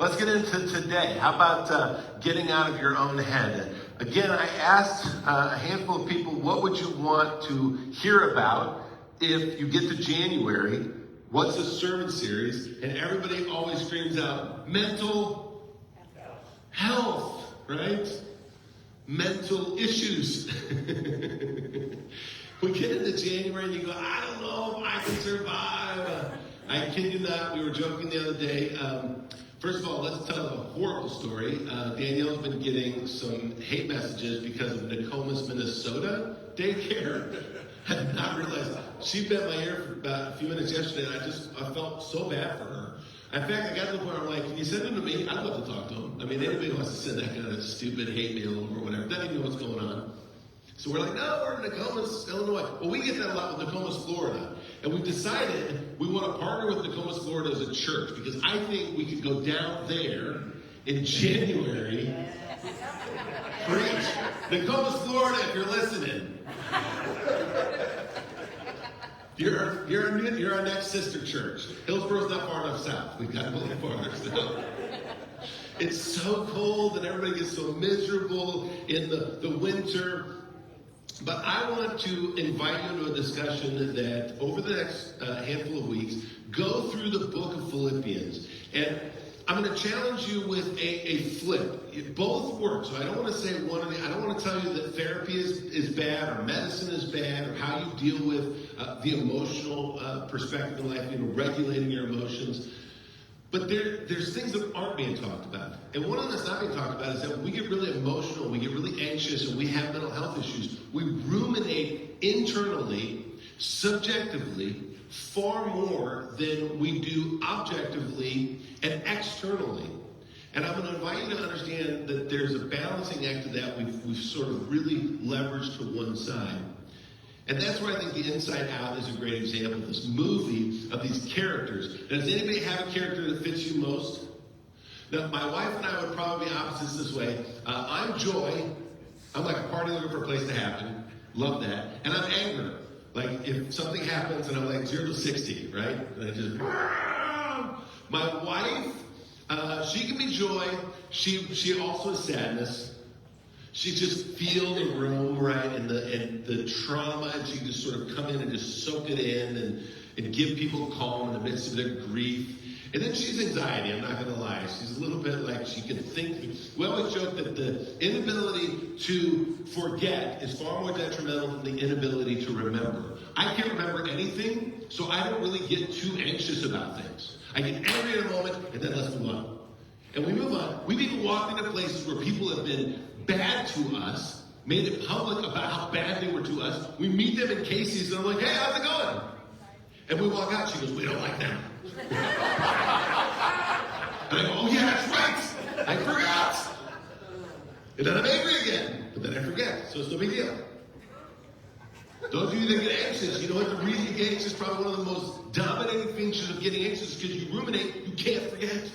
let's get into today. How about getting out of your own head? Again, I asked a handful of people, what would you want to hear about if you get to January? What's the sermon series? And everybody always screams out, mental health, right? Mental issues. We get into January and you go, I don't know if I can survive. I kid you not, we were joking the other day. First of all, let's tell a horrible story. Danielle's been getting some hate messages because of Nokomis, Minnesota daycare. I did not realize. She bit my ear for about a few minutes yesterday, and I felt so bad for her. In fact, I got to the point where I'm like, can you send him to me? I'd love to talk to him. I mean, anybody who wants to send that kind of stupid hate mail or whatever, doesn't even know what's going on. So we're like, no, we're in Nokomis, Illinois. Well, we get that a lot with Nokomis, Florida. And we've decided we want to partner with Nokomis, Florida as a church because I think we could go down there in January. Preach. Nokomis, Florida, if you're listening. You're our next sister church. Hillsboro's not far enough south. We've got to go farther south. It's so cold and everybody gets so miserable in the winter. But I want to invite you into a discussion that over the next handful of weeks, go through the book of Philippians. And I'm going to challenge you with a flip. Both work. So I don't want to say one or the other. I don't want to tell you that therapy is bad or medicine is bad or how you deal with the emotional perspective in life, regulating your emotions. But there's things that aren't being talked about. And one of them that's not being talked about is that when we get really emotional, we get really anxious, and we have mental health issues, we ruminate internally, subjectively, far more than we do objectively and externally. And I'm going to invite you to understand that there's a balancing act to that we've sort of really leveraged to one side. And that's where I think The Inside Out is a great example of this movie, of these characters. Now, does anybody have a character that fits you most? Now, my wife and I would probably be opposites this way. I'm joy. I'm like a party looking for a place to happen. Love that. And I'm anger. Like, if something happens and I'm like 0 to 60, right? And I just... My wife, she can be joy. She also is sadness. She just feel the room, right, and the trauma, and she can just sort of come in and just soak it in and give people calm in the midst of their grief. And then she's anxiety, I'm not going to lie. She's a little bit like she can think. We always joke that the inability to forget is far more detrimental than the inability to remember. I can't remember anything, so I don't really get too anxious about things. I get angry in a moment, and then let's move on. And we move on. We've even walked into places where people have been bad to us, made it public about how bad they were to us. We meet them in Casey's, and I'm like, hey, how's it going? And we walk out, she goes, we don't like them. And I go, oh yeah, that's right. I forgot. And then I'm angry again. But then I forget, so it's no big deal. Those of you that get anxious, you know what? The reason you get anxious is probably one of the most dominating features of getting anxious is because you ruminate, you can't forget.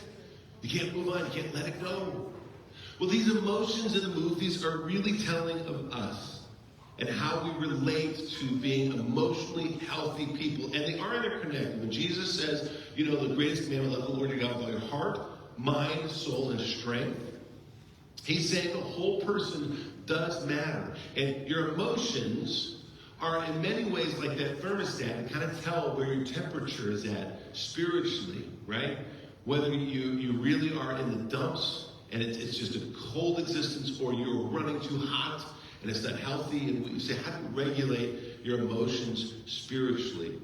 You can't move on, you can't let it go. Well, these emotions in the movies are really telling of us and how we relate to being emotionally healthy people. And they are interconnected. When Jesus says, the greatest commandment, love the Lord your God with all your heart, mind, soul, and strength, he's saying the whole person does matter. And your emotions are in many ways like that thermostat and kind of tell where your temperature is at spiritually, right? Whether you really are in the dumps and it's just a cold existence, or you're running too hot and it's not healthy. And we say, how do you regulate your emotions spiritually?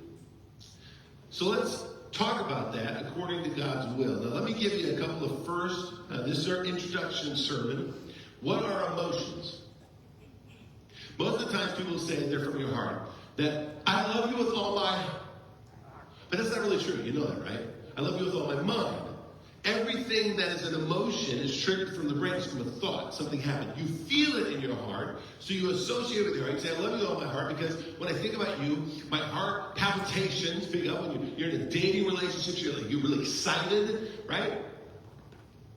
So let's talk about that according to God's will. Now let me give you a couple of first, this is our introduction sermon. What are emotions? Most of the times people say they're from your heart. That I love you with all my, but that's not really true. You know that, right? I love you with all my mind. Everything that is an emotion is triggered from the brain. It's from a thought. Something happened. You feel it in your heart, so you associate it with your heart. You say, I love you with all my heart, because when I think about you, my heart palpitations pick up. When you're in a dating relationship, you're really excited, right?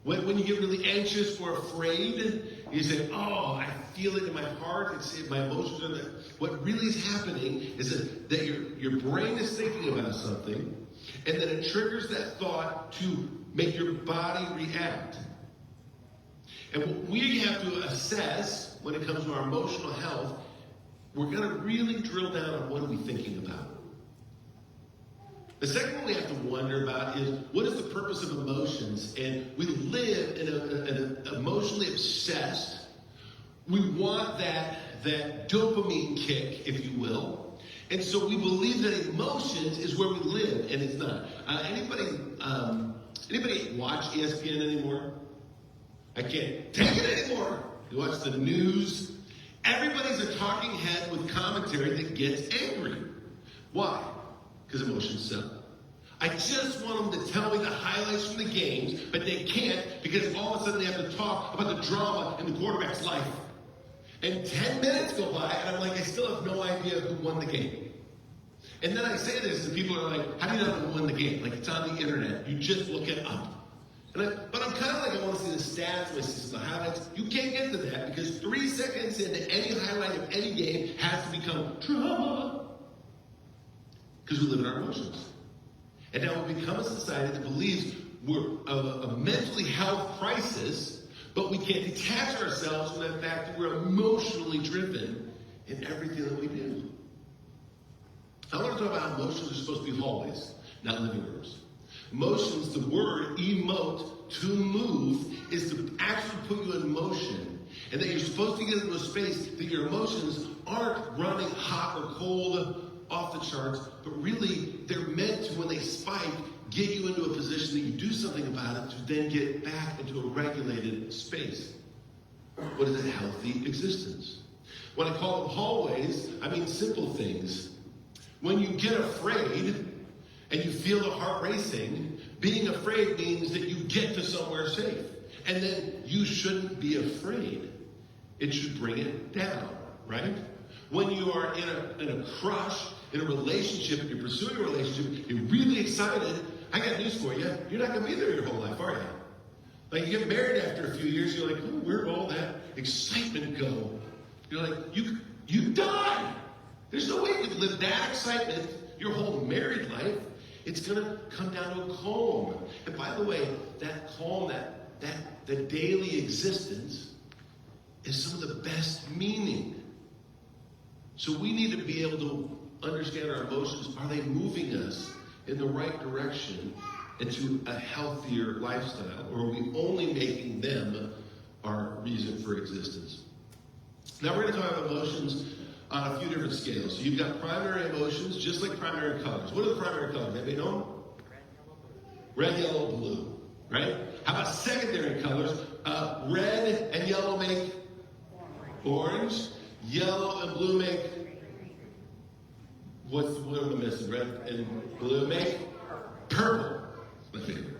When you get really anxious or afraid, you say, oh, I feel it in my heart. My emotions are there. What really is happening is that your brain is thinking about something, and then it triggers that thought to make your body react. And what we have to assess when it comes to our emotional health, we're going to really drill down on what are we thinking about. The second one we have to wonder about is, what is the purpose of emotions? And we live in an emotionally obsessed. We want that dopamine kick, if you will. And so we believe that emotions is where we live, and it's not. Anybody watch ESPN anymore? I can't take it anymore. You watch the news. Everybody's a talking head with commentary that gets angry. Why? Because emotions sell. I just want them to tell me the highlights from the games, but they can't because all of a sudden they have to talk about the drama in the quarterback's life. And 10 minutes go by, and I'm like, I still have no idea who won the game. And then I say this, and people are like, how do you know who won the game? Like, it's on the internet. You just look it up. But I'm kind of like, I want to see the stats, I want to see some of the highlights. You can't get to that because 3 seconds into any highlight of any game has to become drama. Because we live in our emotions. And now we've become a society that believes we're a mentally health crisis, but we can't detach ourselves from the fact that we're emotionally driven in everything that we do. I want to talk about how emotions are supposed to be hallways, not living rooms. Emotions, the word emote, to move, is to actually put you in motion. And that you're supposed to get into a space that your emotions aren't running hot or cold off the charts, but really they're meant to, when they spike, get you into a position that you do something about it to then get back into a regulated space. What is a healthy existence? When I call them hallways, I mean simple things. When you get afraid and you feel the heart racing, being afraid means that you get to somewhere safe. And then you shouldn't be afraid. It should bring it down, right? When you are in a crush, in a relationship, and you're pursuing a relationship, you're really excited, I got news for you. You're not going to be there your whole life, are you? Like, you get married after a few years, you're like, oh, where'd all that excitement go? You're like, you die. There's no way you could live that excitement your whole married life. It's going to come down to a calm. And by the way, that calm, that daily existence is some of the best meaning. So we need to be able to understand our emotions. Are they moving us in the right direction into a healthier lifestyle? Or are we only making them our reason for existence? Now we're going to talk about emotions on a few different scales. So you've got primary emotions, just like primary colors. What are the primary colors? Anybody know them? Red, yellow, blue. Right? How about secondary colors? Red and yellow make orange. Yellow and blue make, what am I missing? Red and blue make purple. My favorite.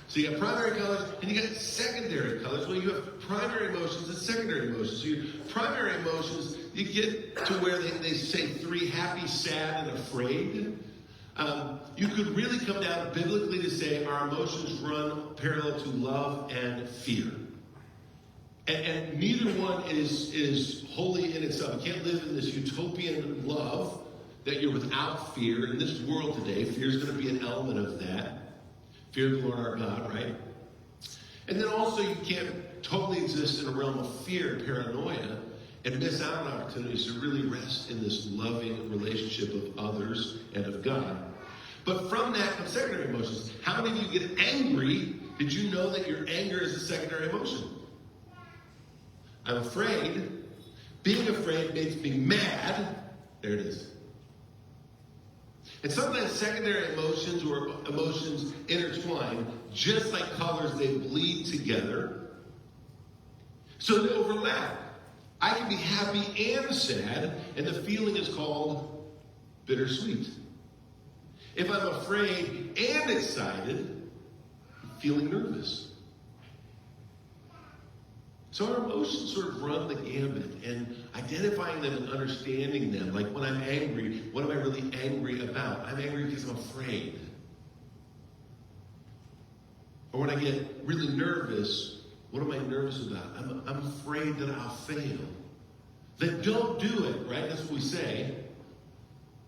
So you got primary colors and you got secondary colors. Well, you have primary emotions and secondary emotions. So your primary emotions, you get to where they say 3: happy, sad, and afraid. You could really come down biblically to say our emotions run parallel to love and fear. And neither one is wholly in itself. You can't live in this utopian love that you're without fear. In this world today, fear is going to be an element of that. Fear of the Lord our God, right? And then also you can't totally exist in a realm of fear and paranoia and miss out on opportunities to really rest in this loving relationship of others and of God. But from that comes secondary emotions. How many of you get angry? Did you know that your anger is a secondary emotion? I'm afraid. Being afraid makes me mad. There it is. And sometimes secondary emotions or emotions intertwine, just like colors, they bleed together. So they overlap. I can be happy and sad, and the feeling is called bittersweet. If I'm afraid and excited, I'm feeling nervous. So our emotions sort of run the gambit, and identifying them and understanding them, like when I'm angry, what am I really angry about? I'm angry because I'm afraid. Or when I get really nervous, what am I nervous about? I'm afraid that I'll fail. Then don't do it, right? That's what we say.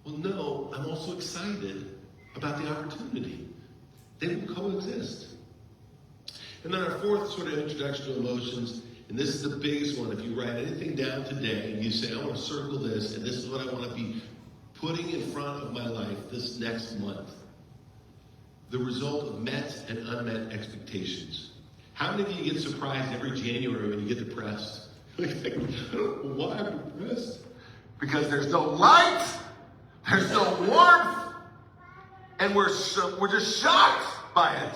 Well, no, I'm also excited about the opportunity. They will coexist. And then our fourth sort of introduction to emotions, and this is the biggest one. If you write anything down today and you say, I want to circle this, and this is what I want to be putting in front of my life this next month. The result of met and unmet expectations. How many of you get surprised every January when you get depressed? I don't know why I'm depressed. Because there's no light, there's no warmth, and we're just shocked by it.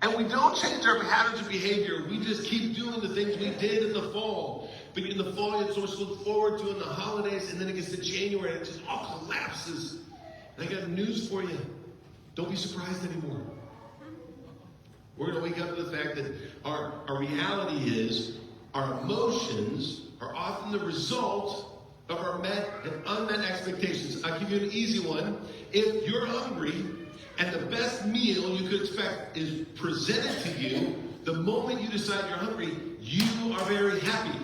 And we don't change our patterns of behavior. We just keep doing the things we did in the fall. But in the fall, it's so much to look forward to in the holidays, and then it gets to January, and it just all collapses. And I got news for you. Don't be surprised anymore. We're going to wake up to the fact that our reality is our emotions are often the result of our met and unmet expectations. I'll give you an easy one. If you're hungry and the best meal you could expect is presented to you, the moment you decide you're hungry, you are very happy.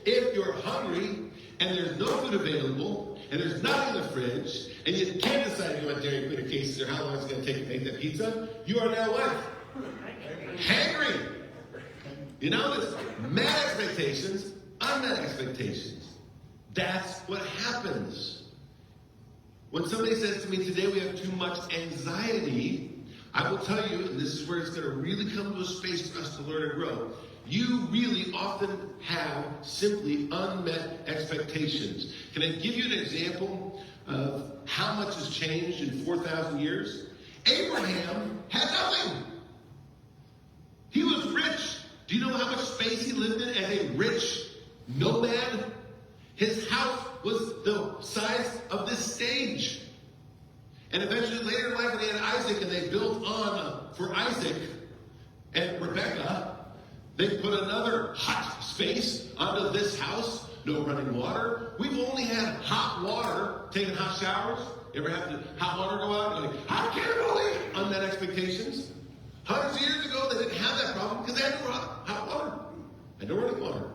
If you're hungry and there's no food available and there's nothing in the fridge and you can't decide if you want Dairy Queen or Casey's or how long it's going to take to make that pizza, you are now what? Hangry. You know, there's met expectations, unmet expectations. That's what happens. When somebody says to me, today we have too much anxiety, I will tell you, and this is where it's going to really come to a space for us to learn and grow, you really often have simply unmet expectations. Can I give you an example of how much has changed in 4,000 years? Abraham had nothing. He was rich. Do you know how much space he lived in as a rich nomad? His house was the size of this stage. And eventually later in life when he had Isaac and they built on for Isaac and Rebecca, they put another hot space onto this house. No running water. We've only had hot water, taking hot showers. You ever have the hot water go out? You're like, I can't believe unmet expectations. Hundreds of years ago, they didn't have that problem because they had no hot water and no running water.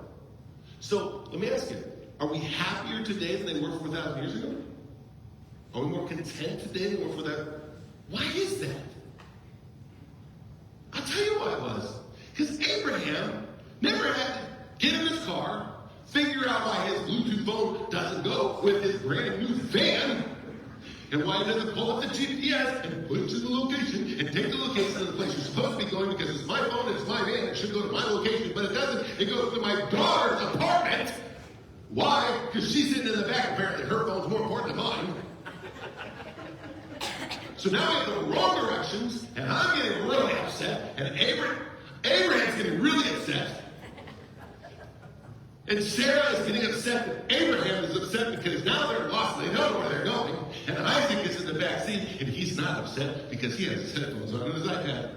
So let me ask you, are we happier today than they were 4,000 years ago? Are we more content today than we were for that? Why is that? I'll tell you why it was. Because Abraham never had to get in his car, figure out why his Bluetooth phone doesn't go with his brand new van, and why he doesn't pull up the GPS and put it to the location and take the location of the place you're supposed to be going because it's my phone, it's my van, it should go to my location, but it doesn't. It goes to my daughter's apartment. Why? Because she's sitting in the back. Apparently her phone's more important than mine. So now we have the wrong directions, and I'm getting really upset, and Abraham's getting really upset. And Sarah is getting upset that Abraham is upset because now they're lost and they don't know where they're going. And Isaac is in the back seat, and he's not upset because he has his headphones on and his iPad.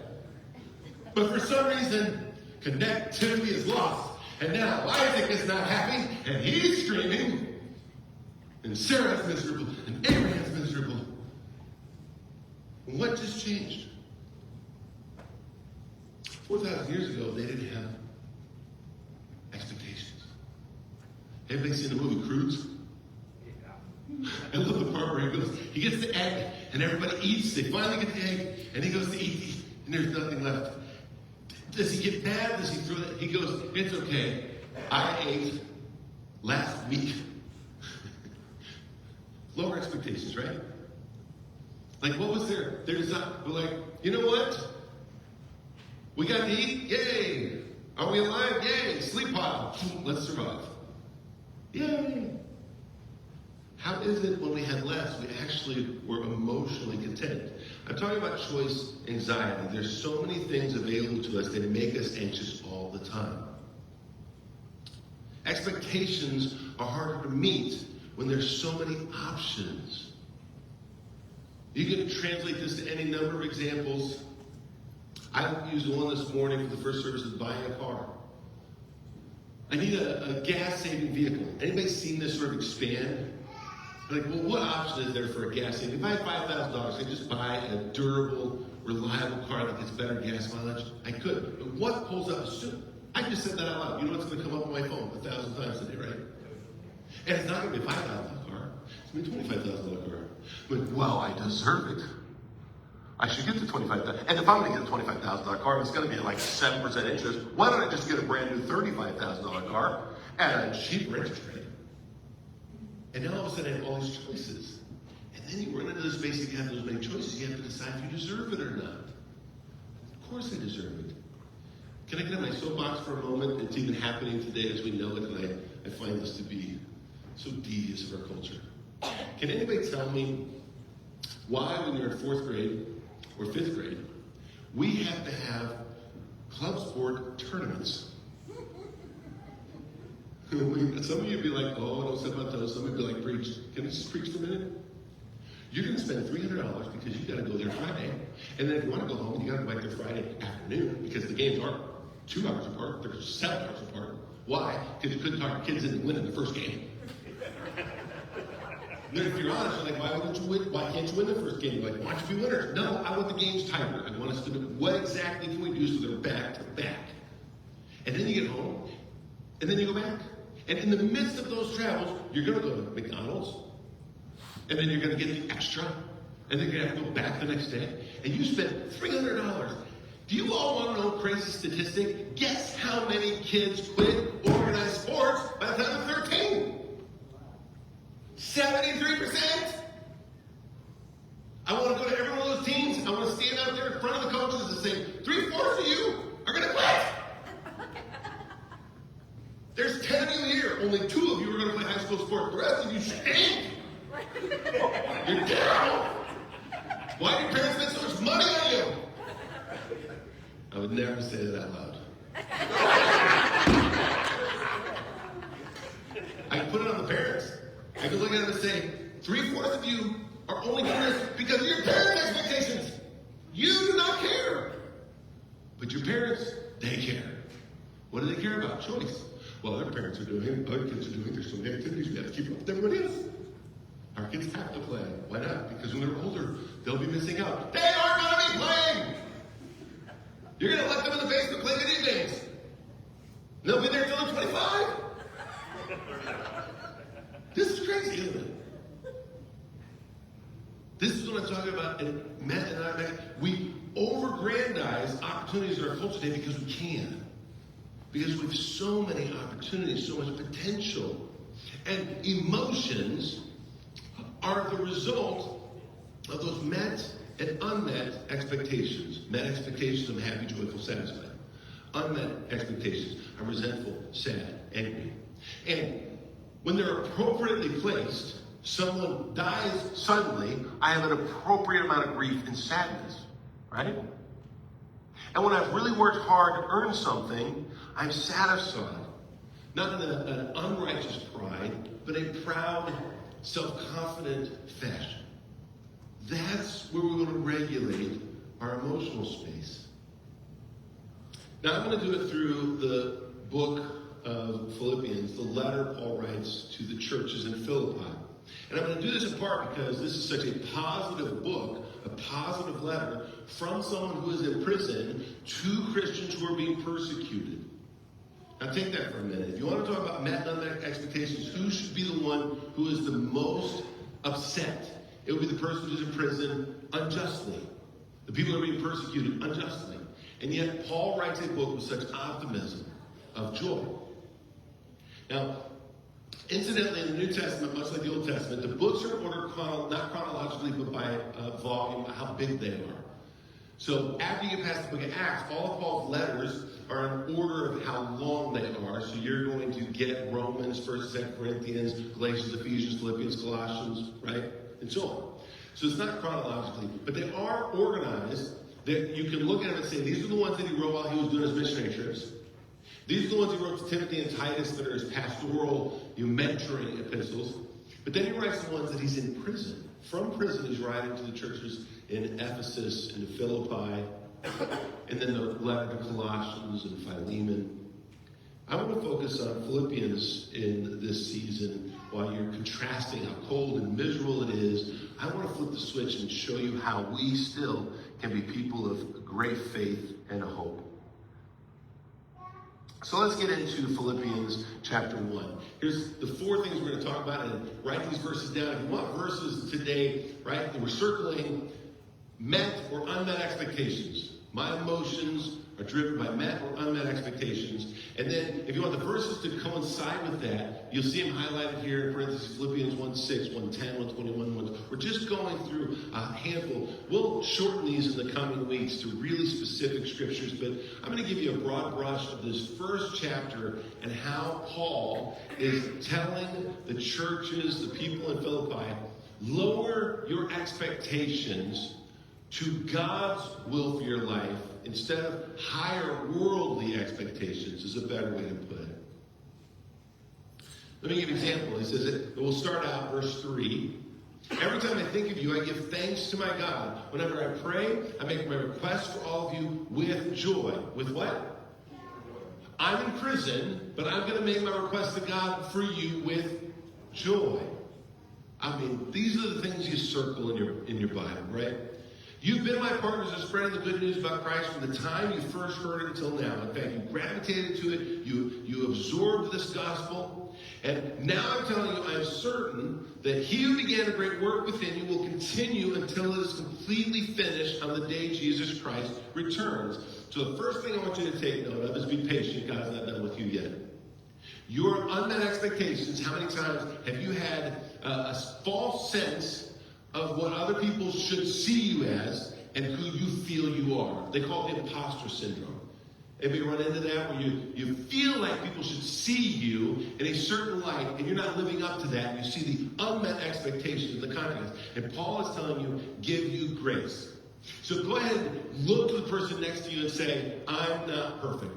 But for some reason, connectivity is lost. And now Isaac is not happy, and he's screaming, and Sarah's miserable, and Abraham's miserable. What just changed? 4,000 years ago, they didn't have expectations. Anybody seen the movie Cruise? I love the part where he gets the egg, and everybody eats. They finally get the egg, and he goes to eat, and there's nothing left. Does he get mad? Does he throw that? He goes, it's okay. I ate last week. Lower expectations, right? Like, what was there? There's not, we're like, you know what? We got to eat? Yay! Are we alive? Yay! Sleep pod. Let's survive. Yay! How is it when we had less, we actually were emotionally content? I'm talking about choice anxiety. There's so many things available to us that make us anxious all the time. Expectations are harder to meet when there's so many options. You can translate this to any number of examples. I used one this morning for the first service of buying a car. I need a gas-saving vehicle. Anybody seen this sort of expand? Like, well, what option is there for a gas saving? If I had $5,000, I could just buy a durable, reliable car that gets better gas mileage. I could. But what pulls up a suit? I just said that out loud. You know what's going to come up on my phone 1,000 times today, right? And it's not going to be a $5,000 car. It's going to be a $25,000 car. But, well, I deserve it. I should get the $25,000. And if I'm going to get a $25,000 car, it's going to be like 7% interest. Why don't I just get a brand new $35,000 car at a cheaper interest rate? And now all of a sudden I have all these choices. And then you run into the space, you have those many choices, you have to decide if you deserve it or not. Of course I deserve it. Can I get on my soapbox for a moment? It's even happening today as we know it, and I find this to be so devious of our culture. Can anybody tell me why when you're in 4th grade or 5th grade, we have to have club sport tournaments? Some of you would be like, oh, don't step on toes. Some of you would be like, preach. Can I just preach for a minute? You're going to spend $300 because you got to go there Friday. And then if you want to go home, you got to go back there Friday afternoon because the games aren't 2 hours apart. They're 7 hours apart. Why? Because you couldn't talk your kids into winning the first game. Then if you're honest, you're like, why wouldn't you win? Why can't you win the first game? You're like, why don't you be winners? No, I want the games tighter. I want us to know what exactly can we do so they're back to back. And then you get home, and then you go back. And in the midst of those travels, you're going to go to McDonald's, and then you're going to get the extra, and then you're going to have to go back the next day, and you spend $300. Do you all want to know a crazy statistic? Guess how many kids quit organized sports by the time they're 13? 73%. I want to go to every one of those teams. I want to stand out there in front of the coaches and say, 3/4 of you are going to quit. There's 10 of you here. Only 2 of you are going to play high school sports. The rest of you stink. You're down. Why do your parents spend so much money on you? I would never say that out loud. I can put it on the parents. I can look at them and say, 3/4 of you are only doing this because of your parents' expectations. You do not care. But your parents, they care. What do they care about? Choice. Well, their parents are doing it, other kids are doing it. There's so many activities, we have to keep up with everybody else. Our kids have to play. Why not? Because when they're older, they'll be missing out. They are going to be playing. You're going to let them in the basement play video games. And they'll be there until they're 25. This is crazy, isn't it? This is what I'm talking about. And Matt and I, we over-grandize opportunities in our culture today because we can. Because we have so many opportunities, so much potential. And emotions are the result of those met and unmet expectations. Met expectations, I'm happy, joyful, satisfied. Unmet expectations, I'm resentful, sad, angry. And when they're appropriately placed, someone dies suddenly, I have an appropriate amount of grief and sadness, right? And when I've really worked hard to earn something, I'm satisfied. Not in an unrighteous pride, but a proud, self-confident fashion. That's where we want to regulate our emotional space. Now I'm going to do it through the book of Philippians, the letter Paul writes to the churches in Philippi. And I'm going to do this in part because this is such a positive book, a positive letter from someone who is in prison to Christians who are being persecuted. Now take that for a minute. If you want to talk about met and unmet expectations, who should be the one who is the most upset? It would be the person who's in prison unjustly. The people who are being persecuted unjustly. And yet Paul writes a book with such optimism of joy. Now, incidentally, in the New Testament, much like the Old Testament, the books are ordered not chronologically, but by volume, how big they are. So after you pass the book of Acts, all of Paul's letters are in order of how long they are. So you're going to get Romans, 1st, 2nd Corinthians, Galatians, Ephesians, Philippians, Colossians, right? And so on. So it's not chronologically, but they are organized that you can look at them and say, these are the ones that he wrote while he was doing his missionary trips. These are the ones he wrote to Timothy and Titus that are his pastoral, mentoring epistles. But then he writes the ones that he's in prison. From prison, he's writing to the churches in Ephesus and Philippi, and then the letter to Colossians and Philemon. I want to focus on Philippians in this season while you're contrasting how cold and miserable it is. I want to flip the switch and show you how we still can be people of great faith and hope. So let's get into Philippians chapter 1. Here's the 4 things we're going to talk about, and write these verses down. If you want verses today, right, and we're circling met or unmet expectations. My emotions are driven by met or unmet expectations. And then, if you want the verses to coincide with that, you'll see them highlighted here in parentheses, Philippians 1:6, 1:10, 1:21. We're just going through a handful. We'll shorten these in the coming weeks to really specific scriptures, but I'm going to give you a broad brush of this first chapter and how Paul is telling the churches, the people in Philippi, lower your expectations to God's will for your life instead of higher worldly expectations is a better way to put it. Let me give you an example. He says it. We'll start out verse 3. Every time I think of you, I give thanks to my God. Whenever I pray, I make my request for all of you with joy. With what? I'm in prison, but I'm going to make my request to God for you with joy. I mean, these are the things you circle in your Bible, right? You've been my partners in spreading the good news about Christ from the time you first heard it until now. In fact, you gravitated to it. You absorbed this gospel. And now I'm telling you, I am certain that he who began a great work within you will continue until it is completely finished on the day Jesus Christ returns. So the first thing I want you to take note of is be patient. God's not done with you yet. Your unmet expectations, how many times have you had a false sense of what other people should see you as and who you feel you are? They call it imposter syndrome. Anybody run into that where you feel like people should see you in a certain light and you're not living up to that? You see the unmet expectations of the context. And Paul is telling you, give you grace. So go ahead and look to the person next to you and say, I'm not perfect.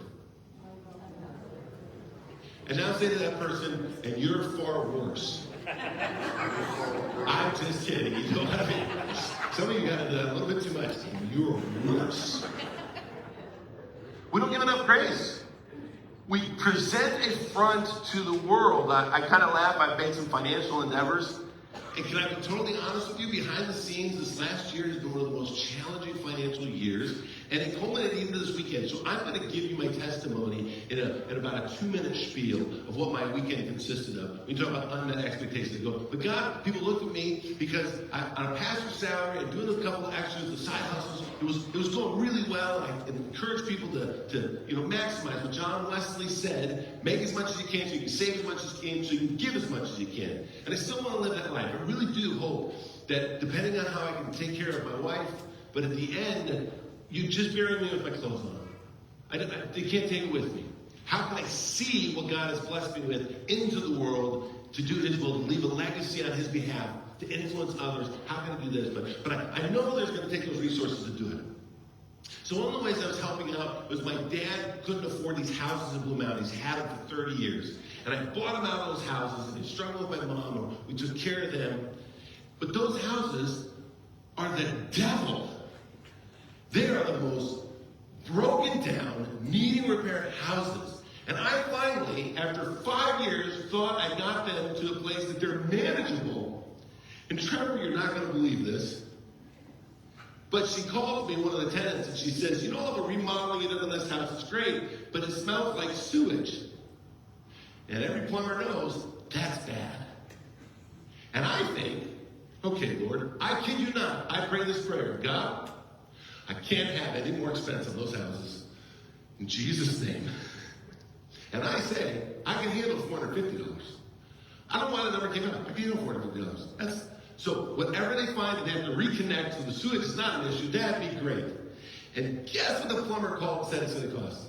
And now say to that person, and you're far worse. I'm just kidding. You know what I mean? Some of you got it a little bit too much. You're worse. We don't give enough grace. We present a front to the world. I kind of laugh. I've made some financial endeavors. And can I be totally honest with you? Behind the scenes, this last year has been one of the most challenging financial years. And it culminated even this weekend. So I'm going to give you my testimony in about a 2-minute spiel of what my weekend consisted of. We talk about unmet expectations. They go, but God, people look at me because on a pastor's salary and doing a couple of extras, the side hustles, it was going really well. I encourage people to maximize what John Wesley said. Make as much as you can so you can save as much as you can so you can give as much as you can. And I still want to live that life. I really do hope that depending on how I can take care of my wife, but at the end, you just bury me with my clothes on. They can't take it with me. How can I see what God has blessed me with into the world to do his will, to leave a legacy on his behalf, to influence others? How can I do this? But I know there's going to take those resources to do it. So one of the ways I was helping out was my dad couldn't afford these houses in Blue Mountain. He's had them for 30 years. And I bought him out of those houses, and he struggled with my mom, and we took care of them. But those houses are the devil. They are the most broken down, needing repair houses. And I finally, after 5 years, thought I got them to a place that they're manageable. And Trevor, you're not going to believe this, but she calls me, one of the tenants, and she says, you know, all the remodeling you did in this house is great, but it smells like sewage. And every plumber knows that's bad. And I think, okay, Lord, I kid you not, I pray this prayer, God, I can't have any more expense on those houses. In Jesus' name. And I say, I can handle $450. I don't know why the number came out. I can handle $450. So whatever they find that they have to reconnect so the sewage is not an issue, that'd be great. And guess what the plumber called and said it's going to cost?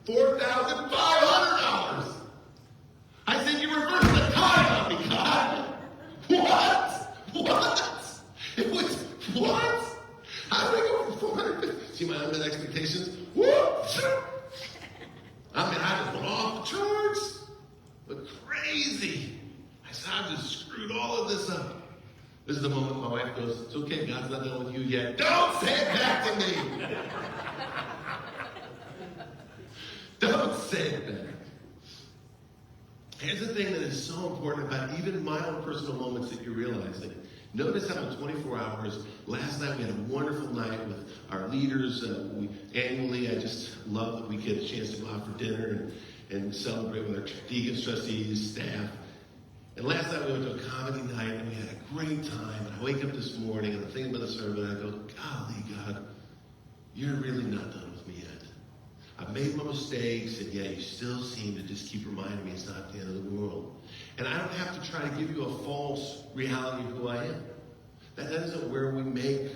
$4,500. I said, you reversed the time on me, God. What? It was, what? How did I go from 450? See my unmet expectations? Whoop! I mean, I just went off the charts. But crazy. I said, I just screwed all of this up. This is the moment my wife goes, it's okay, God's not done with you yet. Don't say it back to me. Don't say it back. Here's the thing that is so important about even my own personal moments that you're realizing. Notice how in 24 hours, last night we had a wonderful night with our leaders. Annually, I just love that we get a chance to go out for dinner and celebrate with our deacons, trustees, staff. And last night we went to a comedy night and we had a great time. And I wake up this morning and I'm thinking about the sermon and I go, golly, God, you're really not done with me yet. I've made my mistakes and yet you still seem to just keep reminding me it's not the end of the world. And I don't have to try to give you a false reality of who I am. That isn't where we make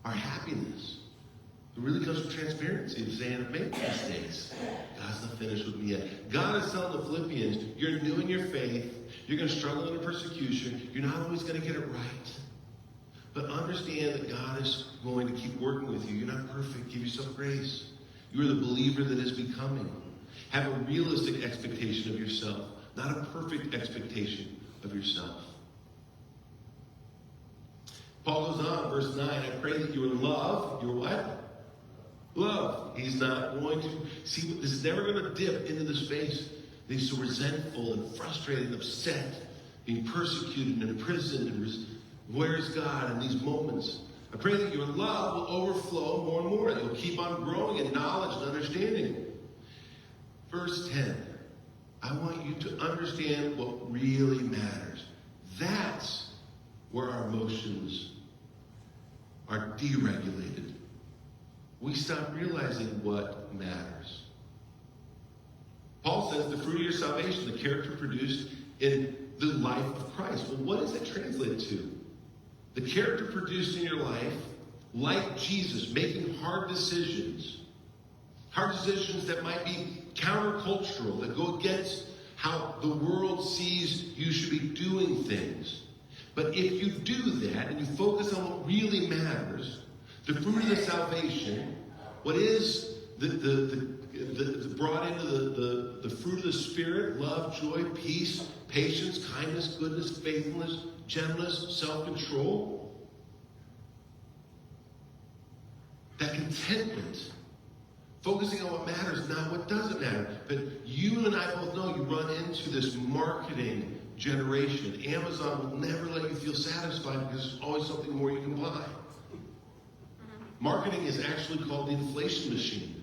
our happiness. It really comes from transparency of saying, I've made mistakes. God's not finished with me yet. God is telling the Philippians, you're new in your faith. You're going to struggle in persecution. You're not always going to get it right. But understand that God is going to keep working with you. You're not perfect. Give yourself grace. You are the believer that is becoming. Have a realistic expectation of yourself, not a perfect expectation of yourself. Paul goes on, verse 9, I pray that your love, your what? Love. He's not going to, see, this is never going to dip into the space that he's so resentful and frustrated and upset, being persecuted and imprisoned, and where's God in these moments? I pray that your love will overflow more and more, that you'll keep on growing in knowledge and understanding. Verse 10, I want you to understand what really matters. That's where our emotions are deregulated. We stop realizing what matters. Paul says the fruit of your salvation, the character produced in the life of Christ. Well, what does it translate to? The character produced in your life, like Jesus, making hard decisions that might be countercultural, that go against how the world sees you should be doing things. But if you do that and you focus on what really matters, the fruit of the salvation, what is the brought into the fruit of the Spirit, love, joy, peace, patience, kindness, goodness, faithfulness, gentleness, self-control, that contentment, focusing on what matters, not what doesn't matter. But you and I both know you run into this marketing generation. Amazon will never let you feel satisfied because there's always something more you can buy. Marketing is actually called the inflation machine.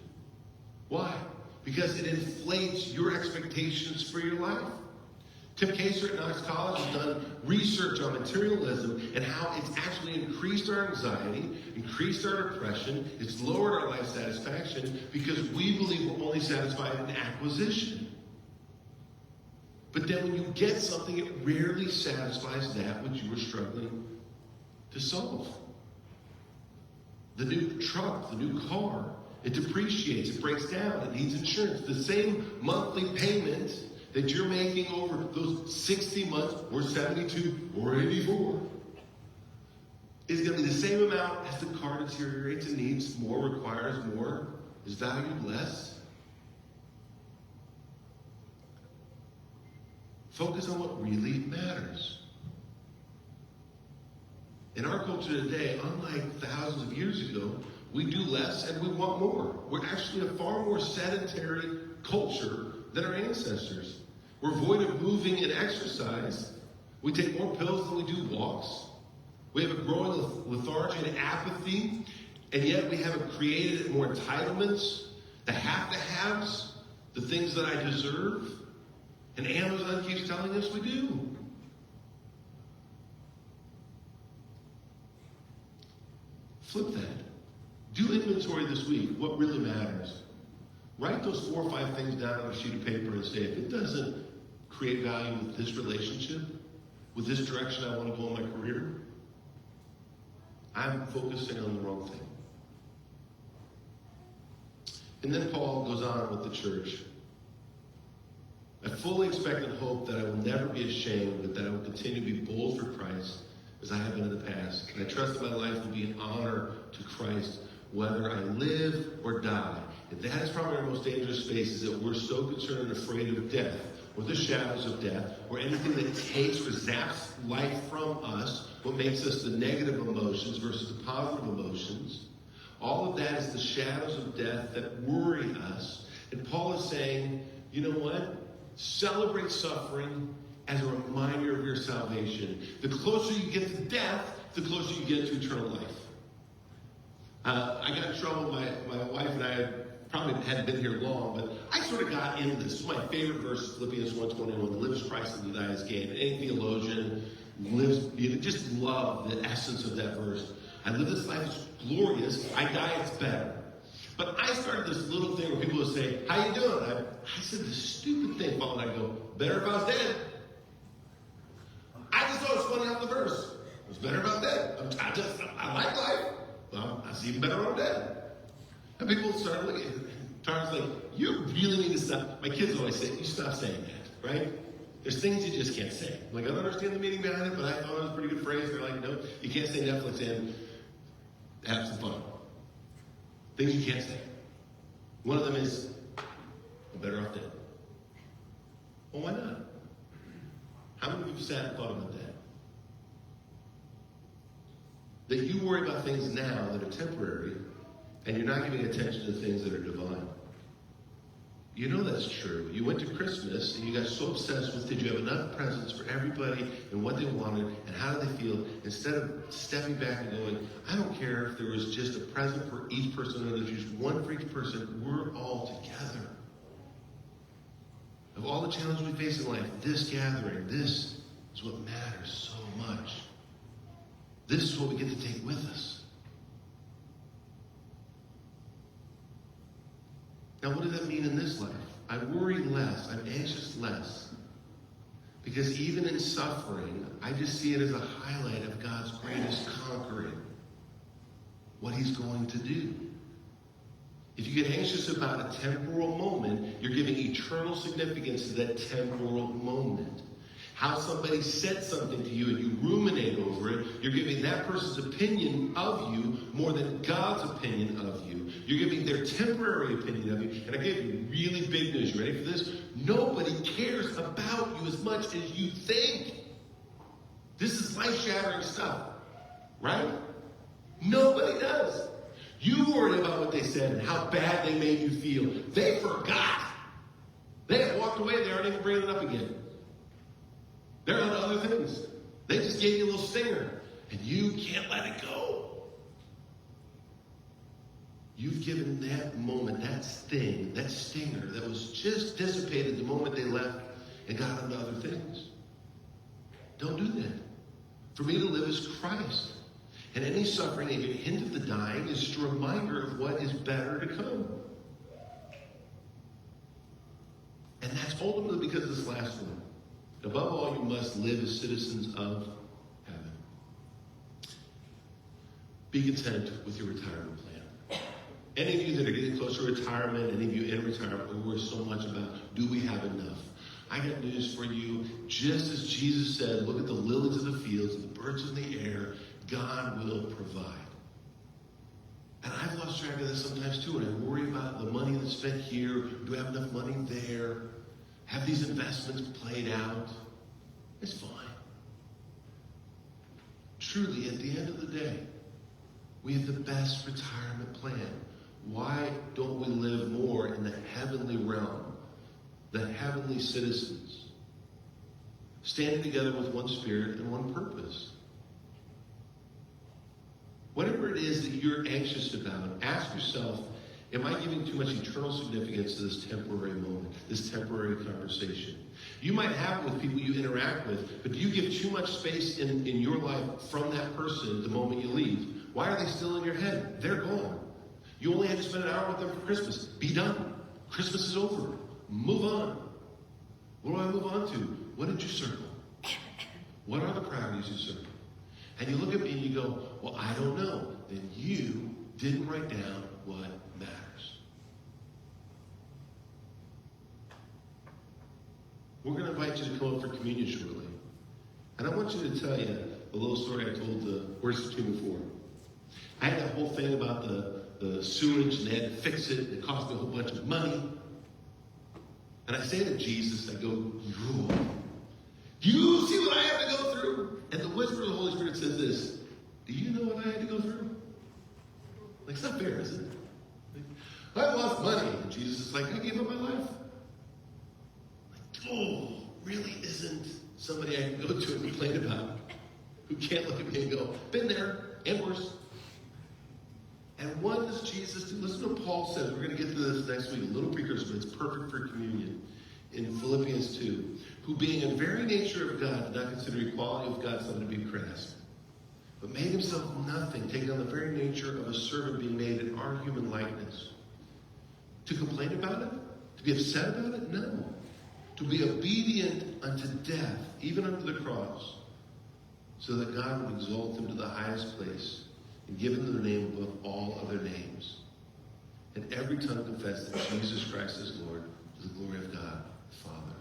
Why? Because it inflates your expectations for your life. Tim Kaser at Knox College has done research on materialism and how it's actually increased our anxiety, increased our depression, it's lowered our life satisfaction because we believe we're only satisfied in acquisition. But then when you get something, it rarely satisfies that which you were struggling to solve. The new truck, the new car, it depreciates, it breaks down, it needs insurance. The same monthly payment that you're making over those 60 months, or 72, or 84, is going to be the same amount as the car deteriorates and needs more, requires more, is valued less. Focus on what really matters. In our culture today, unlike thousands of years ago, we do less and we want more. We're actually a far more sedentary culture than our ancestors. We're void of moving and exercise. We take more pills than we do walks. We have a growing lethargy and apathy, and yet we have created more entitlements, the have-to-haves, the things that I deserve. And Amazon keeps telling us we do. Flip that. Do inventory this week. What really matters? Write those 4 or 5 things down on a sheet of paper and say, if it doesn't create value with this relationship, with this direction I want to go in my career, I'm focusing on the wrong thing. And then Paul goes on with the church. I fully expect and hope that I will never be ashamed, but that I will continue to be bold for Christ as I have been in the past. And I trust that my life will be an honor to Christ, whether I live or die. And that is probably our most dangerous space, is that we're so concerned and afraid of death, or the shadows of death, or anything that takes or zaps life from us, what makes us the negative emotions versus the positive emotions. All of that is the shadows of death that worry us. And Paul is saying, you know what? Celebrate suffering as a reminder of your salvation. The closer you get to death, the closer you get to eternal life. I got in trouble. My wife and I had probably hadn't been here long, but I sort of got into this. This is my favorite verse, Philippians 1:21. To live is Christ and to die is gain. And any theologian just love the essence of that verse. I live this life, it's glorious. I die, it's better. But I started this little thing where people would say, how you doing? I said this stupid thing, Paul, and I go, better if I was dead. I just thought it was funny off the verse. It was better if I was dead. I like life. Well, I see even better when I'm dead. And people started looking at it. Tara's like, you really need to stop. My kids always say, you stop saying that, right? There's things you just can't say. I'm like, I don't understand the meaning behind it, but I thought it was a pretty good phrase. They're like, no, you can't say Netflix and have some fun. Things you can't say. One of them is, I'm better off dead. Well, why not? How many of you sat and thought about that? That you worry about things now that are temporary, and you're not giving attention to things that are divine. You know that's true. You went to Christmas, and you got so obsessed with, did you have enough presents for everybody, and what they wanted, and how did they feel, instead of stepping back and going, I don't care if there was just a present for each person, or there's just one for each person, we're all together. Of all the challenges we face in life, this gathering, this is what matters so much. This is what we get to take with us. Now, what does that mean in this life? I worry less. I'm anxious less. Because even in suffering, I just see it as a highlight of God's greatest conquering. What he's going to do. If you get anxious about a temporal moment, you're giving eternal significance to that temporal moment. How somebody said something to you and you ruminate over it, you're giving that person's opinion of you more than God's opinion of you. You're giving their temporary opinion of you. And I give you really big news. You ready for this? Nobody cares about you as much as you think. This is life-shattering stuff. Right? Nobody does. You worry about what they said and how bad they made you feel. They forgot. They have walked away. They aren't even bringing it up again. They're on to other things. They just gave you a little stinger. And you can't let it go. You've given that moment, that sting, that stinger that was just dissipated the moment they left and got into other things. Don't do that. For me to live is Christ. And any suffering, any hint of the dying, is just a reminder of what is better to come. And that's ultimately because of this last one. Above all, you must live as citizens of heaven. Be content with your retirement plan. Any of you that are getting close to retirement, any of you in retirement, we worry so much about, do we have enough? I got news for you. Just as Jesus said, look at the lilies of the fields and the birds of the air. God will provide. And I've lost track of this sometimes too, and I worry about the money that's spent here. Do I have enough money there? Have these investments played out? It's fine. Truly, at the end of the day, we have the best retirement plan. Why don't we live more in the heavenly realm, the heavenly citizens, standing together with one spirit and one purpose? Whatever it is that you're anxious about, ask yourself, am I giving too much eternal significance to this temporary moment, this temporary conversation? You might have it with people you interact with, but do you give too much space in your life from that person the moment you leave? Why are they still in your head? They're gone. You only had to spend an hour with them for Christmas. Be done. Christmas is over. Move on. What do I move on to? What did you circle? What are the priorities you circle? And you look at me and you go, well, I don't know. Then you didn't write down what matters. We're going to invite you to come up for communion shortly. And I want you to tell you a little story I told the worship team before. I had that whole thing about the sewage and they had to fix it. It cost me a whole bunch of money. And I say to Jesus, I go, you see what I have to go through? And the whisper of the Holy Spirit says this, do you know what I had to go through? Like, it's not fair, is it? Like, I lost money. And Jesus is like, I gave up my life. Like, oh, really isn't somebody I can go to and complain about who can't look at me and go, been there and worse. And what does Jesus do? Listen to what Paul says. We're going to get to this next week, a little precursor, but it's perfect for communion. In Philippians 2, who being in very nature of God, did not consider equality with God something to be grasped, but made himself nothing, taking on the very nature of a servant, being made in our human likeness. To complain about it? To be upset about it? No. To be obedient unto death, even unto the cross, so that God would exalt him to the highest place and give him the name above all other names. And every tongue confess that Jesus Christ is Lord, to the glory of God the Father.